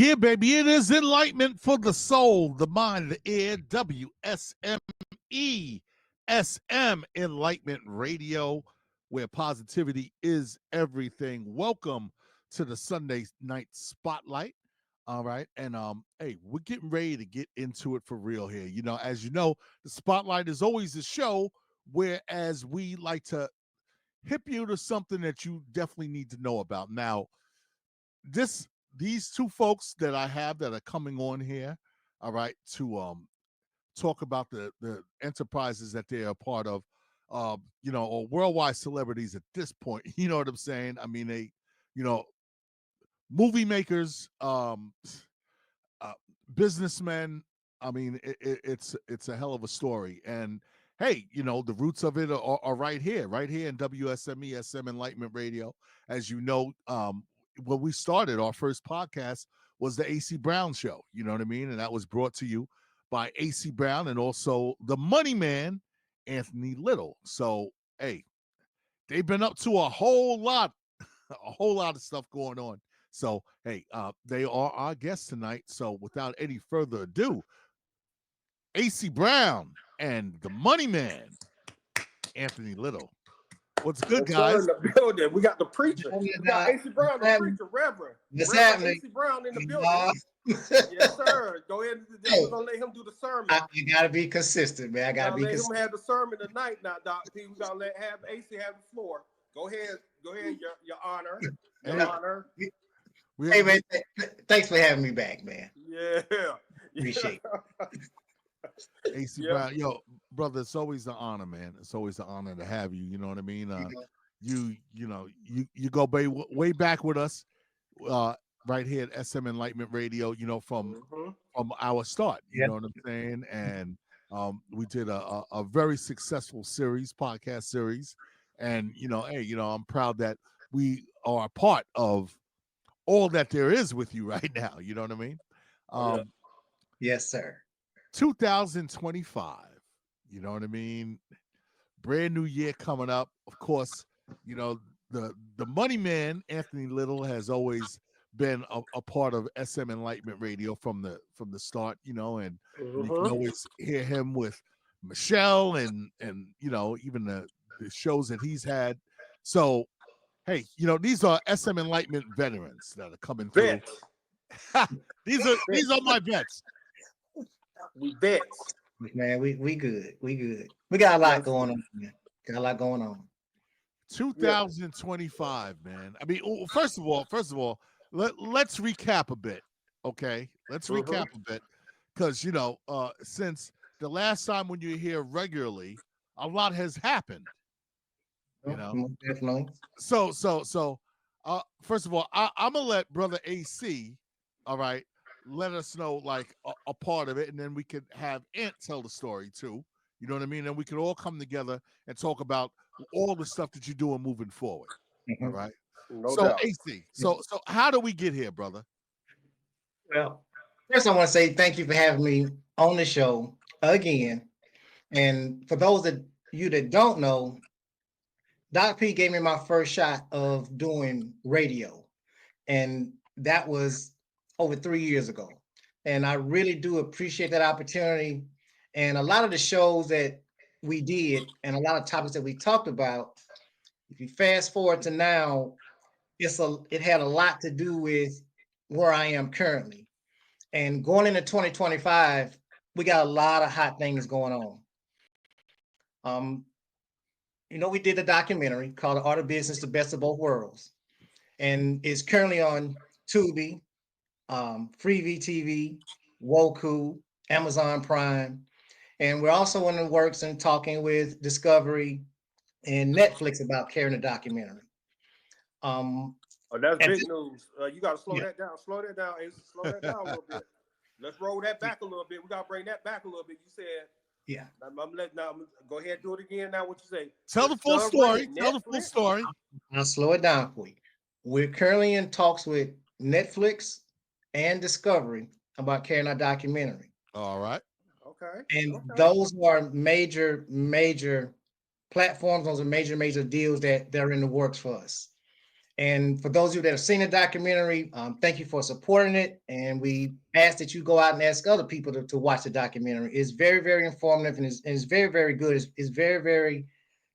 Yeah, baby, it is enlightenment for the soul, the mind, the ear. WSME, SM Enlightenment Radio, where positivity is everything. Welcome to the Sunday night spotlight. All right, and hey, we're getting ready to get into it for real here. You know, as you know, the spotlight is always a show whereas we like to hip you to something that you definitely need to know about. Now, these two folks that I have that are coming on here, all right, to talk about the enterprises that they are part of, or worldwide celebrities at this point. You know what I'm saying? I mean, they, you know, movie makers, uh, businessmen. I mean, it's a hell of a story. And hey, you know, the roots of it are right here in WSME SM Enlightenment Radio. As you know, when we started our first podcast was the AC Brown Show. You know what I mean? And that was brought to you by AC Brown and also the Money Man, Anthony Little. So hey, they've been up to a whole lot of stuff going on. So, hey, they are our guests tonight. So, without any further ado, Acy Brown and the Money Man, Anthony Little. What's good, guys? In the building. We got the preacher. We got Acy Brown, the preacher, Reverend. Reverend Acy Brown in the building. Yes, sir. Go ahead. We're gonna let him do the sermon. You gotta be consistent, man. I gotta be consistent. Let him have the sermon tonight. Now, Doc P, we gotta have Acy have the floor. Go ahead, your honor. Your honor. Hey man, thanks for having me back, man. Yeah. Appreciate it. Acy Brown, yo, brother, it's always an honor, man. It's always an honor to have you. You know what I mean? You go way back with us, right here at SM Enlightenment Radio. You know, from our start. You know what I'm saying? And we did a very successful podcast series. And hey, I'm proud that we are a part of all that there is with you right now. You know what I mean? Yes, sir. 2025. You know what I mean? Brand new year coming up. Of course, the Money Man, Anthony Little, has always been a part of SM Enlightenment Radio from the start, and you can always hear him with Michelle and even the shows that he's had. So hey, these are SM Enlightenment veterans that are coming through. these are my vets. We vets. Man, we good. We good. We got a lot going on, man. Got a lot going on. 2025, man. I mean, first of all, let's recap a bit. Okay? Let's recap a bit. Because, since the last time when you're here regularly, a lot has happened. Definitely. So first of all, I'm gonna let Brother AC, all right, let us know like a part of it, and then we could have Ant tell the story too. You know what I mean? And we could all come together and talk about all the stuff that you're doing moving forward. All right. No doubt. AC, so how do we get here, brother? Well, first I want to say thank you for having me on the show again. And for those of you that don't know, Doc P gave me my first shot of doing radio, and that was over 3 years ago. And I really do appreciate that opportunity. And a lot of the shows that we did and a lot of topics that we talked about, if you fast forward to now, it had a lot to do with where I am currently. And going into 2025, we got a lot of hot things going on. We did a documentary called The Art of Business, The Best of Both Worlds. And it's currently on Tubi, Freevee TV, Roku, Amazon Prime. And we're also in the works and talking with Discovery and Netflix about carrying a documentary. That's big news. You got to slow that down. Slow that down. Slow that down a little bit. Let's roll that back a little bit. We got to bring that back a little bit. You said... Yeah. Go ahead, do it again. Now, what you say? Tell the full story. Tell the full story. I'll slow it down for you. We're currently in talks with Netflix and Discovery about carrying our documentary. All right. Okay. And those are major platforms. Those are major deals that they're in the works for us. And for those of you that have seen the documentary, thank you for supporting it. And we ask that you go out and ask other people to watch the documentary. It's very, very informative and it's very, very good. It's very, very,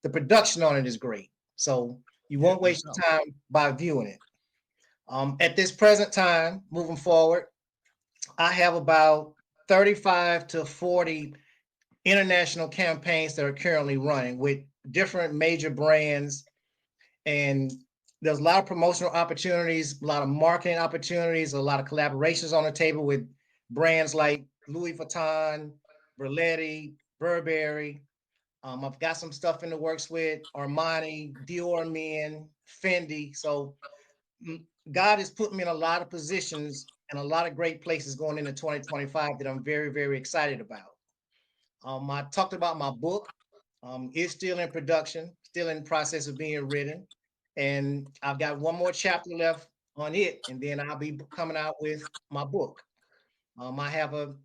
the production on it is great. So you won't waste your time by viewing it. At this present time, moving forward, I have about 35 to 40 international campaigns that are currently running with different major brands. And there's a lot of promotional opportunities, a lot of marketing opportunities, a lot of collaborations on the table with brands like Louis Vuitton, Berletti, Burberry. I've got some stuff in the works with Armani, Dior Men, Fendi. So God has put me in a lot of positions and a lot of great places going into 2025 that I'm very, very excited about. I talked about my book. It's still in production, still in the process of being written. And I've got one more chapter left on it, and then I'll be coming out with my book. I have a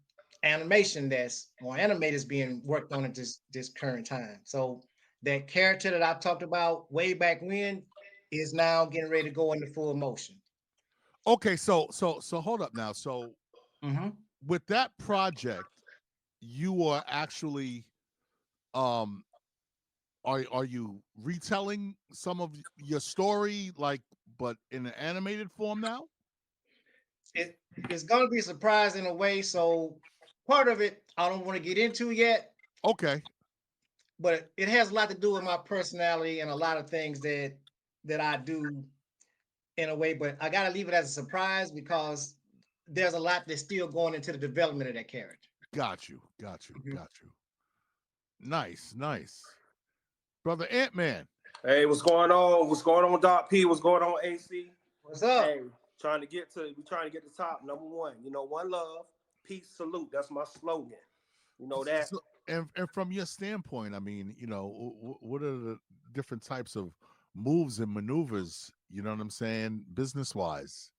animation animated being worked on at this current time. So that character that I talked about way back when is now getting ready to go into full motion. Okay, so hold up now. So with that project, you are actually are you retelling some of your story, like, but in an animated form now? It's going to be a surprise in a way. So part of it I don't want to get into yet. Okay. But it has a lot to do with my personality and a lot of things that I do in a way. But I got to leave it as a surprise because there's a lot that's still going into the development of that character. Got you. Nice. Brother Ant-Man. Hey, what's going on? What's going on, Doc P? What's going on, AC? What's up? Hey, trying to get to the top. Number one, one love, peace, salute. That's my slogan. You know that. So, and from your standpoint, I mean, what are the different types of moves and maneuvers? You know what I'm saying, business wise.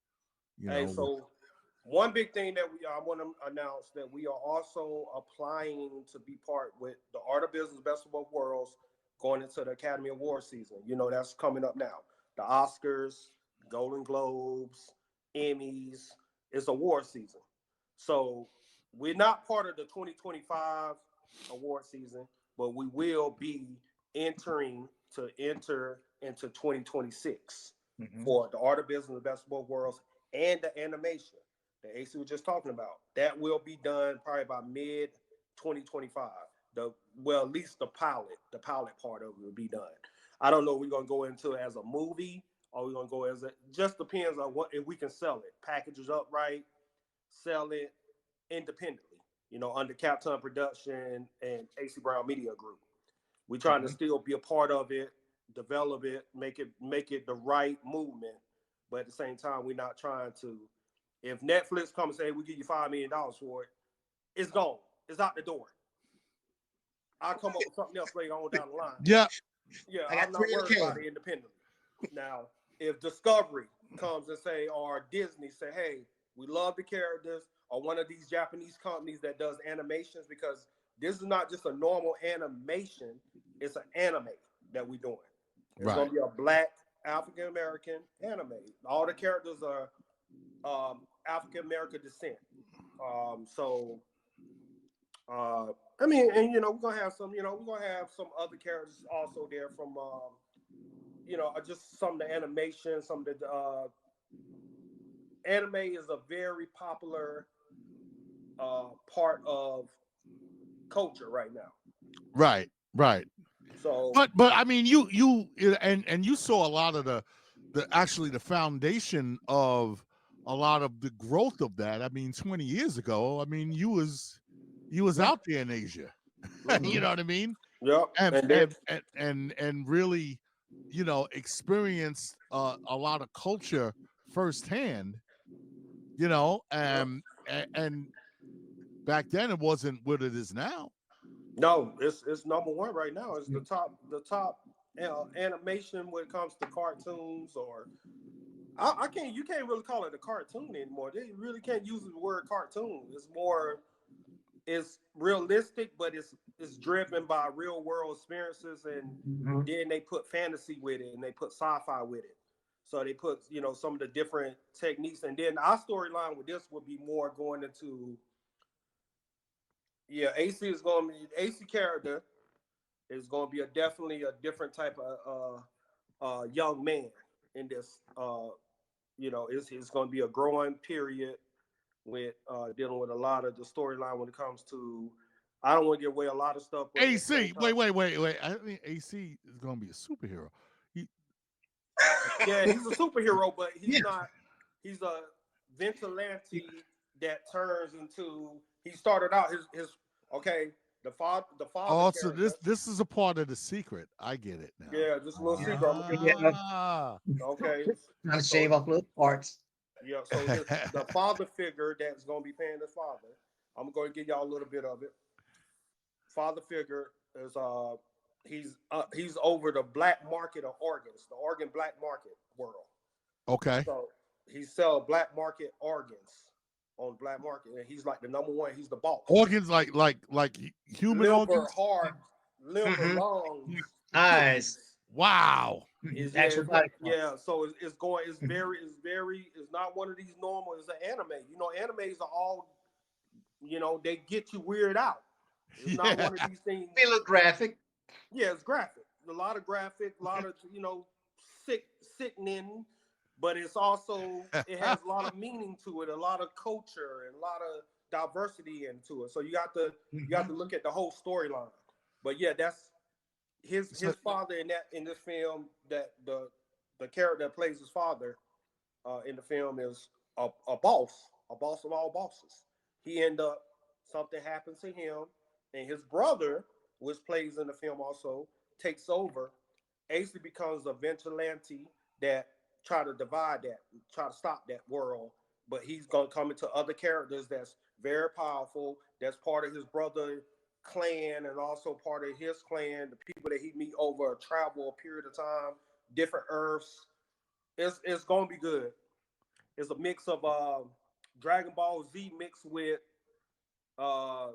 So one big thing that I want to announce that we are also applying to be part with the Art of Business Best of Both Worlds going into the Academy Award season. That's coming up now. The Oscars, Golden Globes, Emmys. It's award season. So we're not part of the 2025 award season, but we will be enter into 2026 for the Art of Business, the Best of Both Worlds, and the animation that AC was just talking about. That will be done probably by mid 2025. At least the pilot part of it will be done. I don't know if we're gonna go into it as a movie or we're gonna go as just depends on if we can sell it, packages up right, sell it independently, under Captain Production and AC Brown Media Group. We're trying to still be a part of it, develop it, make it the right movement, but at the same time, we're not trying to. If Netflix comes and say, hey, we give you $5 million for it, it's gone. It's out the door. I'll come up with something else later on down the line. Yeah. I'm not worried about it independently. Now, if Discovery comes and say, or Disney say, hey, we love the characters, or one of these Japanese companies that does animations, because this is not just a normal animation, it's an anime that we're doing. It's going to be a Black African-American anime. All the characters are African-American descent. We're gonna have some other characters also there from just some of the animation, some of the anime is a very popular part of culture right now. Right. So, but I mean, you and you saw a lot of the foundation of a lot of the growth of that. I mean, 20 years ago, I mean, you was out there in Asia. You know what I mean? Yeah. And really, experienced a lot of culture firsthand. And back then it wasn't what it is now. No, it's number one right now. It's the top animation when it comes to cartoons, or you can't really call it a cartoon anymore. They really can't use the word cartoon. It's realistic, but it's driven by real world experiences, and then they put fantasy with it and they put sci-fi with it. So they put, some of the different techniques, and then our storyline with this would be more going into, Acy is going to be Acy character is going to be definitely a different type of young man in this. It's going to be a growing period with dealing with a lot of the storyline when it comes to. I don't want to give away a lot of stuff, but at the same AC, time, wait. I think AC is gonna be a superhero. He, yeah, he's a superhero, but he's Yeah. not. He's a vigilante that turns into. He started out his okay. The father also, character. this is a part of the secret. I get it now. Yeah, just a little Yeah. secret. Yeah. Ah. Okay, Trying to so shave off little parts. yeah, so the father figure that's gonna be paying his father. I'm going to give y'all a little bit of it. Father figure is he's over the black market of organs, the organ black market world. Okay. So he sell black market organs on black market, and he's like the number one. He's the boss. Organs like human Liver, organs. heart, liver, Mhm. lungs, Eyes. kidneys. Wow. Is Actual body parts. yeah. So it's not one of these normal. It's an anime. Animes are all they get you weird out. It's not Yeah. one of these things. Be a little graphic. Yeah, it's graphic. A lot of graphic, a lot of sickening, but it's also it has a lot of meaning to it, a lot of culture and a lot of diversity into it. So you have to look at the whole storyline. But yeah, that's his father in this film. That the character that plays his father in the film is a boss, a boss of all bosses. He end up something happens to him, and his brother, which plays in the film also, takes over. Acy becomes a vigilante that try to stop that world. But he's gonna come into other characters that's very powerful. That's part of his brother clan and also part of his clan. The people that he meet over a travel period of time, different Earths. It's gonna be good. It's a mix of Dragon Ball Z mixed with uh,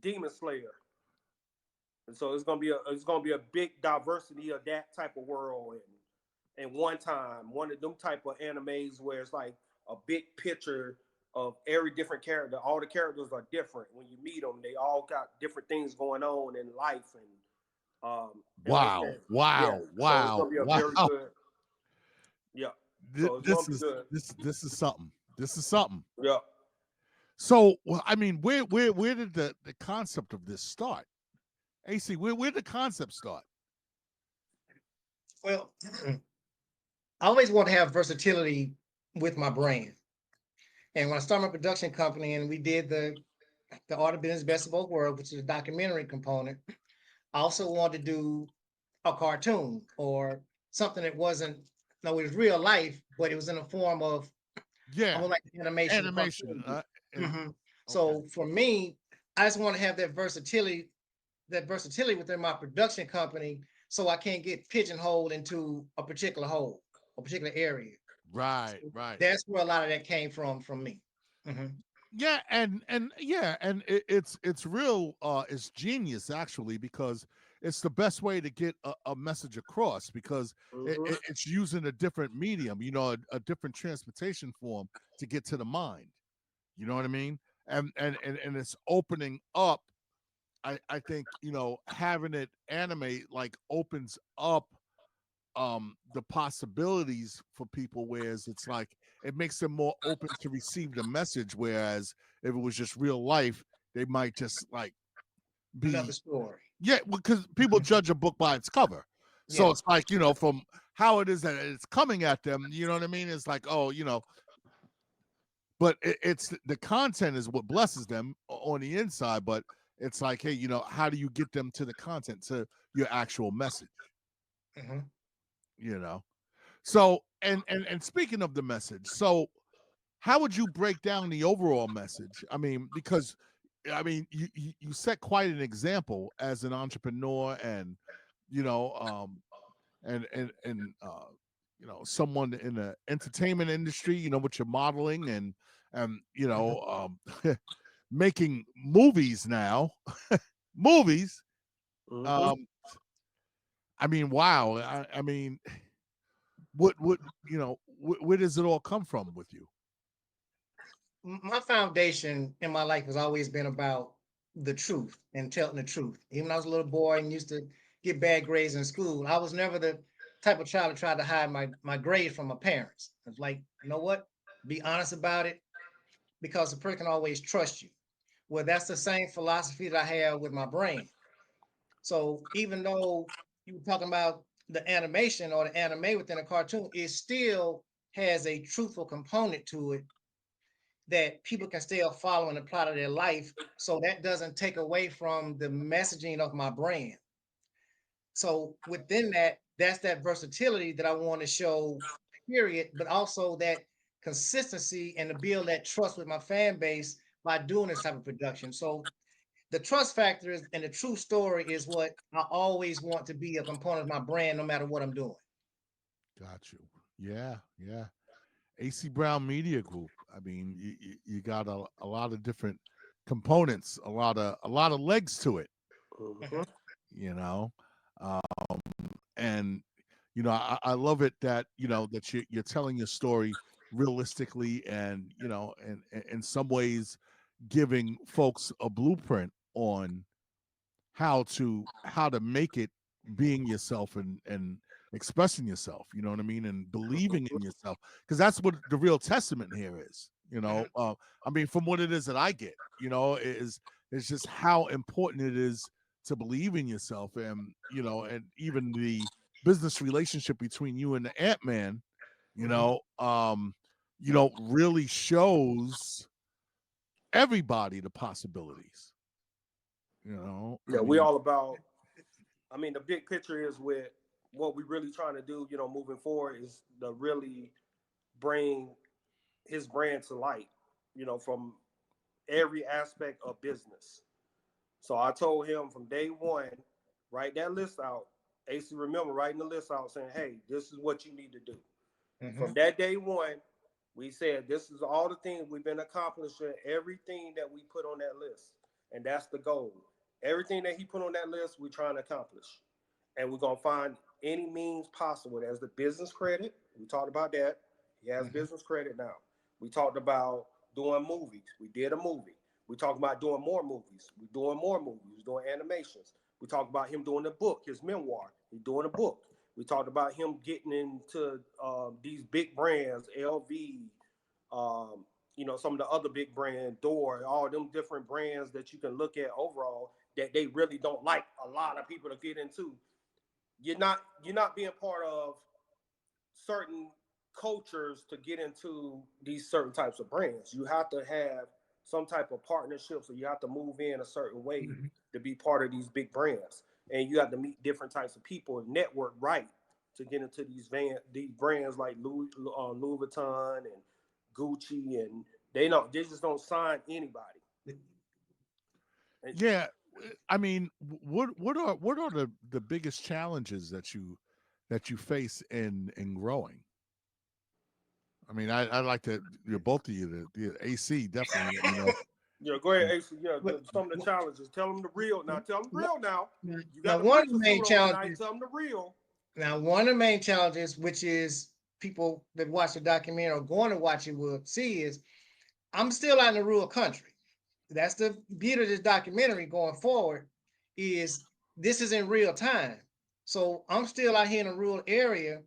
Demon Slayer, and so it's gonna be a big diversity of that type of world. And one time, one of them type of animes where it's like a big picture of every different character. All the characters are different when you meet them. They all got different things going on in life, and like Wow. that. Yeah. Wow. So it's Wow. gonna be a Wow. very good. Yeah. So it's gonna This be is good. this is something. This is something. Yeah. So, well, I mean, where did the concept of this start? AC, where did the concept start? Well, I always want to have versatility with my brand. And when I started my production company and we did the Art of Business Best of Both Worlds, which is a documentary component, I also wanted to do a cartoon or something that wasn't, no, it was real life, but it was in the form of Yeah, almost like animation animation. cartoon. And okay, So for me, I just want to have that versatility within my production company, so I can't get pigeonholed into a particular hole, a particular area. right, So right. that's where a lot of that came from me. Yeah, and yeah, and it's real. It's genius actually because it's the best way to get a message across because Mm-hmm. it's using a different medium, a different transportation form to get to the mind. You know what I mean? And it's opening up. I think having it animate like opens up the possibilities for people, whereas it's like it makes them more open to receive the message, whereas if it was just real life they might just like Another be story. yeah, because people judge a book by its cover. So Yeah. it's like from how it is that it's coming at them, you know what I mean? It's like, oh, but it's the content is what blesses them on the inside, but it's like, hey, how do you get them to the content, to your actual message, hmm you know so and speaking of the message, so how would you break down the overall message? I mean, because I mean, you set quite an example as an entrepreneur, and you know, someone in the entertainment industry, with your modeling and making movies now, movies. Mm-hmm. Um, I mean, wow. I mean, what where does it all come from with you? My foundation in my life has always been about the truth and telling the truth. Even when I was a little boy and used to get bad grades in school, I was never the type of child that tried to hide my grades from my parents. It's like, you know what? Be honest about it because the person can always trust you. Well, that's the same philosophy that I have with my brain. So even though you were talking about the animation or the anime within a cartoon, it still has a truthful component to it that people can still follow and apply to their life. So that doesn't take away from the messaging of my brand. So within that, that's that versatility that I want to show, period, but also that consistency and to build that trust with my fan base by doing this type of production. So the trust factor is, and the true story is what I always want to be a component of my brand, no matter what I'm doing. Got you. Yeah, yeah. AC Brown Media Group. I mean, you got a lot of different components, a lot of legs to it. Mm-hmm. Mhm. You know, um, and I love it that that you're telling your story realistically, and and in some ways giving folks a blueprint on how to make it being yourself and expressing yourself, you know what I mean, and believing in yourself, because that's what the real testament here is, Mhm. I mean, from what it is that I get, is it's just how important it is to believe in yourself, and and even the business relationship between you and the Ant-Man, you Mhm. know um really shows everybody the possibilities. I Yeah, we mean, all about. I mean, the big picture is with what we really trying to do. Moving forward is to really bring his brand to light. From every aspect of business. So I told him from day one, write that list out. AC, remember writing the list out, saying, "Hey, this is what you need to do." From Mhm. that day one, we said this is all the things we've been accomplishing, everything that we put on that list, and that's the goal. Everything that he put on that list, we're trying to accomplish, and we're gonna find any means possible. There's the business credit. We talked about that. He has Mhm. business credit now. We talked about doing movies. We did a movie. We talked about doing more movies. We're doing more movies. We're doing animations. We talked about him doing a book, his memoir. He's doing a book. We talked about him getting into these big brands, LV, um, some of the other big brands, Door, all them different brands that you can look at overall that they really don't like a lot of people to get into. You're not being part of certain cultures to get into these certain types of brands. You have to have some type of partnership, so you have to move in a certain way Mhm. to be part of these big brands, and you have to meet different types of people and network right to get into these brands like Louis Vuitton and Gucci, and they just don't sign anybody. And yeah, I mean, what are the biggest challenges that you face in growing? I mean, I like to, both of you, the AC definitely. go ahead, Yeah. Ace. Some of the challenges. Tell them the real. Now, tell them the real. Now, you Now, got the one of the preacher main suit on tonight. challenges, Tell them the real. now one of the main challenges, which is people that watch the documentary or going to watch it will see, is I'm still out in the rural country. That's the beauty of this documentary going forward, is this is in real time. So I'm still out here in a rural area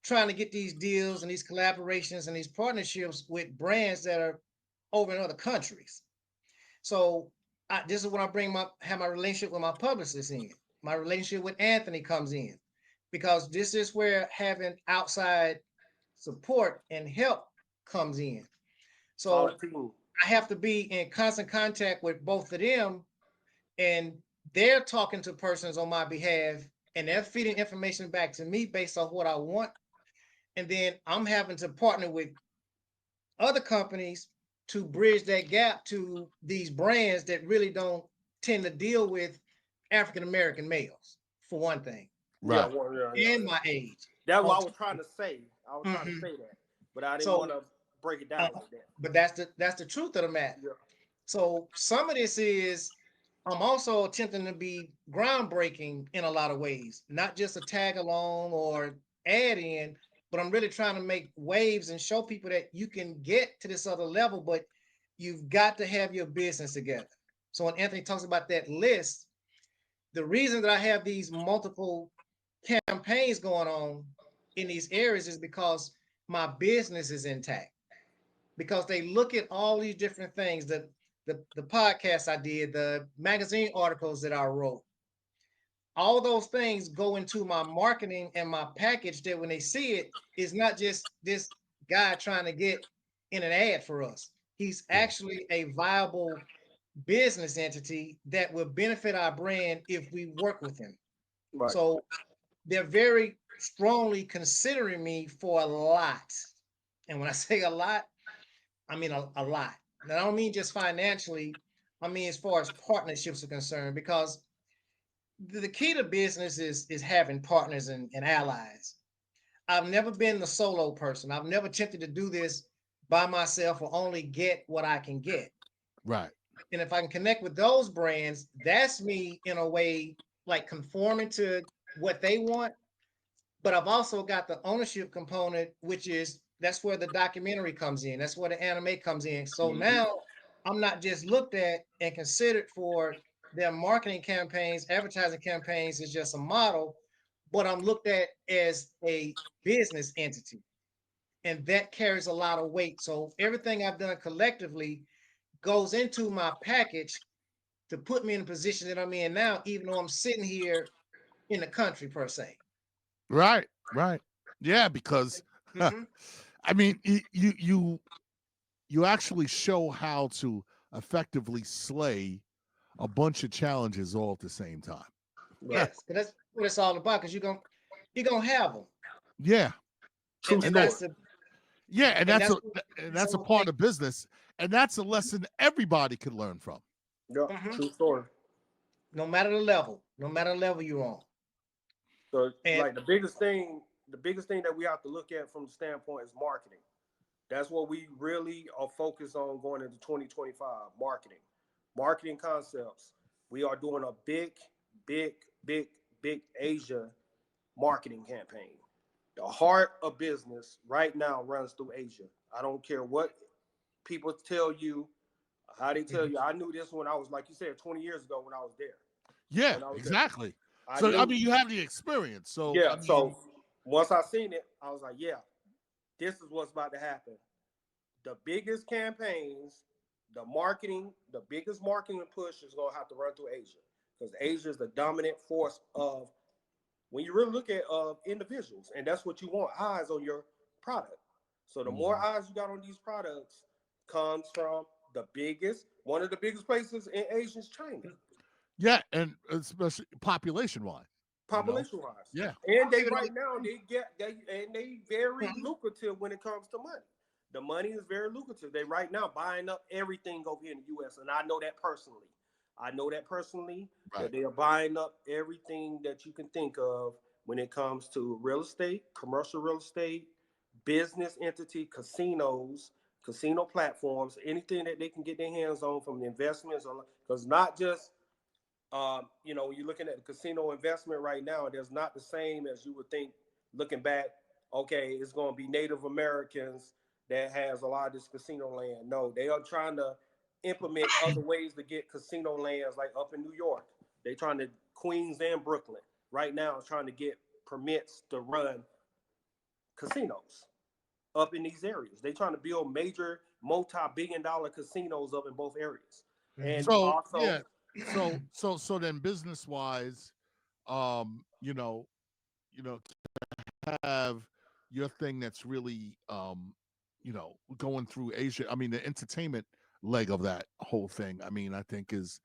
trying to get these deals and these collaborations and these partnerships with brands that are over in other countries. So this is when I have my relationship with my publicist in. My relationship with Anthony comes in because this is where having outside support and help comes in. Solid So team. I have to be in constant contact with both of them, and they're talking to persons on my behalf, and they're feeding information back to me based on what I want. And then I'm having to partner with other companies to bridge that gap to these brands that really don't tend to deal with African American males, for one thing, Yeah, Right. and yeah. my age. That's what On I was trying to say. I was trying to Mhm. say that, but I didn't So, want to break it uh, down like that. but that's the truth of the matter. Yeah. So some of this is I'm also attempting to be groundbreaking in a lot of ways, not just a tag along or add in, but I'm really trying to make waves and show people that you can get to this other level, but you've got to have your business together. So when Anthony talks about that list, the reason that I have these multiple campaigns going on in these areas is because my business is intact. Because they look at all these different things, the podcasts I did, the magazine articles that I wrote, all those things go into my marketing and my package that when they see it, it's not just this guy trying to get in an ad for us. He's Yeah. actually a viable business entity that will benefit our brand if we work with him. Right. So they're very strongly considering me for a lot. And when I say a lot, I mean a lot. And I don't mean just financially, I mean as far as partnerships are concerned, because the key to business is having partners and allies. I've never been the solo person. I've never attempted to do this by myself or only get what I can get. Right. And if I can connect with those brands, that's me in a way like conforming to what they want. But I've also got the ownership component, which is that's where the documentary comes in. That's where the anime comes in. So Mm-hmm. now I'm not just looked at and considered for their marketing campaigns, advertising campaigns is just a model, but I'm looked at as a business entity. And that carries a lot of weight. So everything I've done collectively goes into my package to put me in the position that I'm in now, even though I'm sitting here in the country per se. Right. Right. Yeah, because Mm-hmm. I mean, you actually show how to effectively slay a bunch of challenges all at the same time. Right. Yes, because that's what it's all about. Because you're gonna have them, Yeah, True and and story. that's that's the yeah, and and that's that's a what part makes. of business, and that's a lesson everybody can learn from. Yeah. Mhm. True story. No matter the level you're on, So and like the biggest thing that we have to look at from the standpoint is marketing. That's what we really are focused on going into 2025. Marketing concepts. We are doing a big, big, big Asia marketing campaign. The heart of business right now runs through Asia. I don't care what people tell you, how they tell Mhm. you. I knew this when I was, like you said, 20 years ago when I was there. Yeah, When I was there, exactly. I So I knew. mean, you have the experience. So Yeah. I So mean, once I seen it, I was like, yeah, this is what's about to happen. The biggest campaigns, the biggest marketing push is going to have to run through Asia because Asia is the dominant force of when you really look at individuals, and that's what you want, eyes on your product. So the more mhm. eyes you got on these products comes from one of the biggest places in Asia is China, Yeah, and especially population wise, you know. population wise. Yeah, And they Even right now they very though, lucrative when it comes to money. The money is very lucrative. They right now buying up everything over here in the US. And I know that personally. I know that personally that right. they are buying up everything that you can think of when it comes to real estate, commercial real estate, business entity, casinos, casino platforms, anything that they can get their hands on from the investments, because not just when you're looking at the casino investment right now, there's not the same as you would think looking back. Okay, it's going to be Native Americans that has a lot of this casino land. No, they are trying to implement other ways to get casino lands, like up in New York. They trying to Queens and Brooklyn right now is trying to get permits to run casinos up in these areas. They trying to build major multi-billion-dollar casinos up in both areas, and Mhm. So also. yeah, so then business wise, you know, have your thing that's really going through Asia. I mean, the entertainment leg of that whole thing, I mean, I think is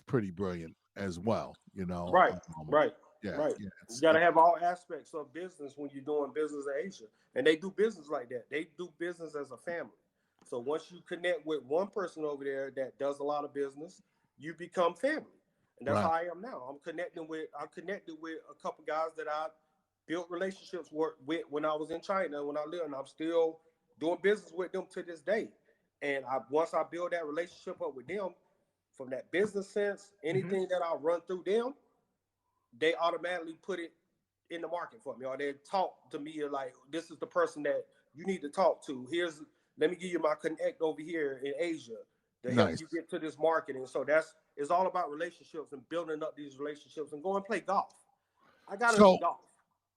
pretty brilliant as well, you know. Right, right, Yeah, right. yeah, You got to have all aspects of business when you're doing business in Asia. And they do business like that. They do business as a family. So once you connect with one person over there that does a lot of business, you become family. And that's how right. I am now. I'm connected with a couple guys that I built relationships with when I was in China, when I lived, and I'm still doing business with them to this day. And once I build that relationship up with them, from that business sense, Mhm. anything that I run through them, they automatically put it in the market for me, or they talk to me like, this is the person that you need to talk to. Let me give you my connect over here in Asia to help you get to this market. And so it's all about relationships and building up these relationships and go and play golf. I got into golf.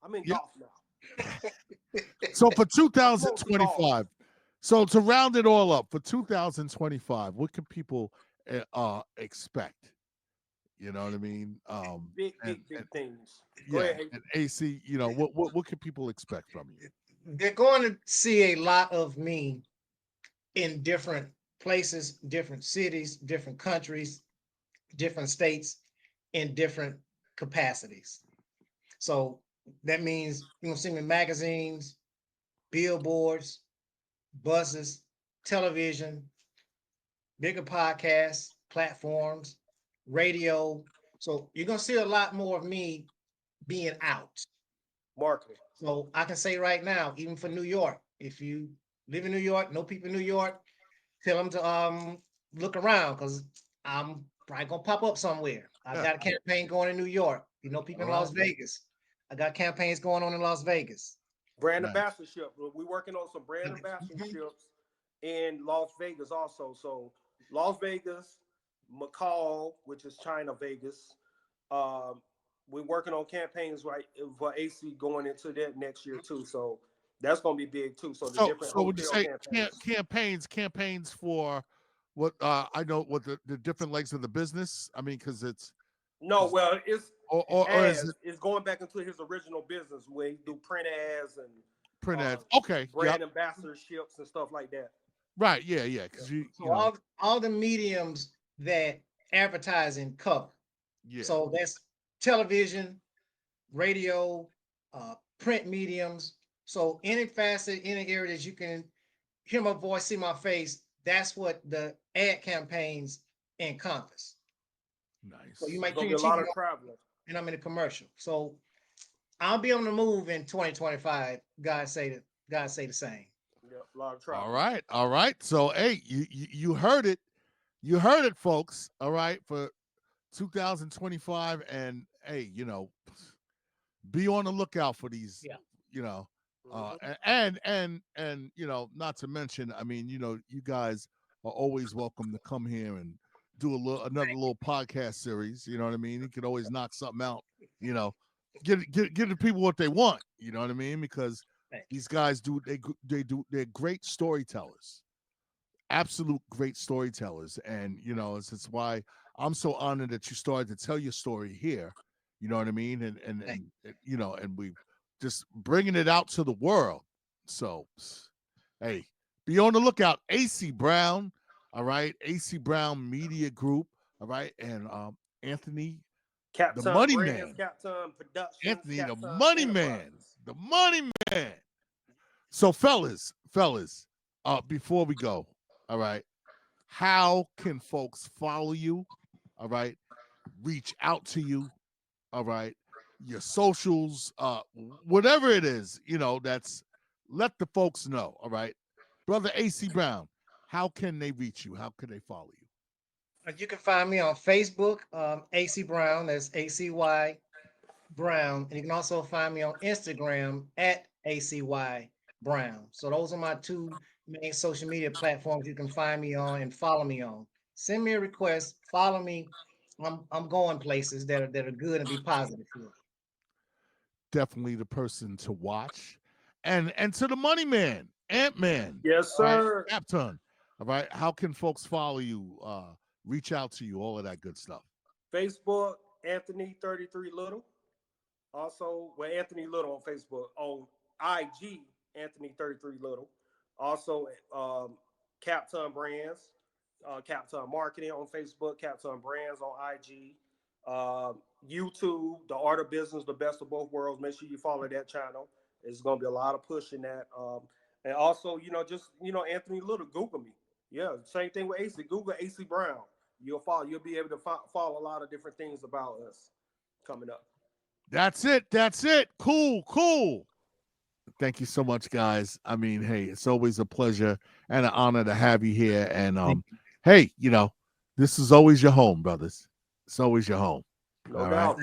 I'm in golf now. So for 2025, so to round it all up, for 2025, what can people expect? You know what I mean? Big things. Go Yeah, ahead. and Acy, you know, what can people expect from you? They're going to see a lot of me in different places, different cities, different countries, different states, in different capacities. So that means you're gonna see me in magazines, billboards, buses, television, bigger podcasts, platforms, radio. So you're gonna see a lot more of me being out. Marketing. So I can say right now, even for New York, if you live in New York, know people in New York, tell them to look around because I'm probably gonna pop up somewhere. I got a campaign going in New York. You know, people in Las Vegas. I got campaigns going on in Las Vegas. Brand ambassadorship. We're working on some brand ambassadorships in Las Vegas also. So Las Vegas, Macau, which is China, Vegas. We're working on campaigns for Acy going into that next year too. So that's gonna be big too. So the different so would you say campaigns for what I know what the different legs of the business? I mean, because it's it's going back into his original business where he do print ads and print ads. Brand ambassadorships and stuff like that. Right. Yeah. Because you know all the mediums that advertising cover. Yeah. So that's television, radio, print mediums. So any facet, any area that you can hear my voice, see my face, that's what the ad campaigns encompass. Nice. So you might be a lot of traveling. And I'm in a commercial. So I'll be on the move in 2025. God say the same. Yeah, a lot of travel. All right. So hey, you heard it. You heard it, folks. All right, for 2025, and hey, you know, be on the lookout for these. Yeah. You know, and you know, not to mention, I mean, you know, you guys are always welcome to come here and do another little podcast series. You know what I mean? You could always knock something out. You know, give the people what they want. You know what I mean? Because these guys they're great storytellers, absolute great storytellers, and you know it's why I'm so honored that you started to tell your story here. You know what I mean? And you know, and we just bringing it out to the world. So, hey, be on the lookout. Acy Brown, all right, Acy Brown Media Group, all right, and Anthony, Captain the Money Brands, Man, Captain Productions, Anthony, Captain the Money Man, the Money Man. So, fellas, before we go, all right, how can folks follow you? All right, reach out to you. All right, your socials, whatever it is, you know, let the folks know. All right, brother Acy Brown, how can they reach you? How can they follow you? You can find me on Facebook, Acy Brown. That's ACY Brown, and you can also find me on Instagram at ACY Brown. So those are my two main social media platforms you can find me on and follow me on. Send me a request, follow me. I'm going places that are good and be positive here. Definitely the person to watch, and to the Money Man, Ant-Man. Yes, sir. Right? Captain. All right. How can folks follow you? Reach out to you, all of that good stuff. Facebook, Anthony 33 Little. Also, Anthony Little on Facebook. On IG, Anthony 33 Little. Also, Captain Brands, Captain Marketing on Facebook, Captain Brands on IG. YouTube, The Art of Business, The Best of Both Worlds. Make sure you follow that channel. There's going to be a lot of push in that. And also, Anthony Little, Google me. Yeah, same thing with Acy. Google Acy Brown. You'll be able to follow a lot of different things about us coming up. That's it. Cool. Thank you so much, guys. I mean, hey, it's always a pleasure and an honor to have you here. And hey, you know, this is always your home, brothers. It's always your home. No doubt.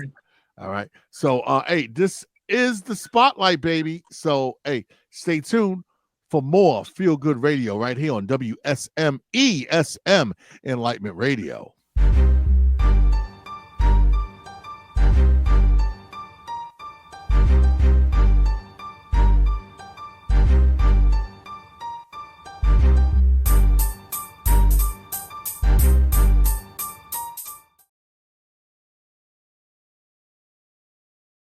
All right. So hey, this is the spotlight, baby. So, hey, stay tuned for more Feel Good Radio right here on WSMESM Enlightenment Radio.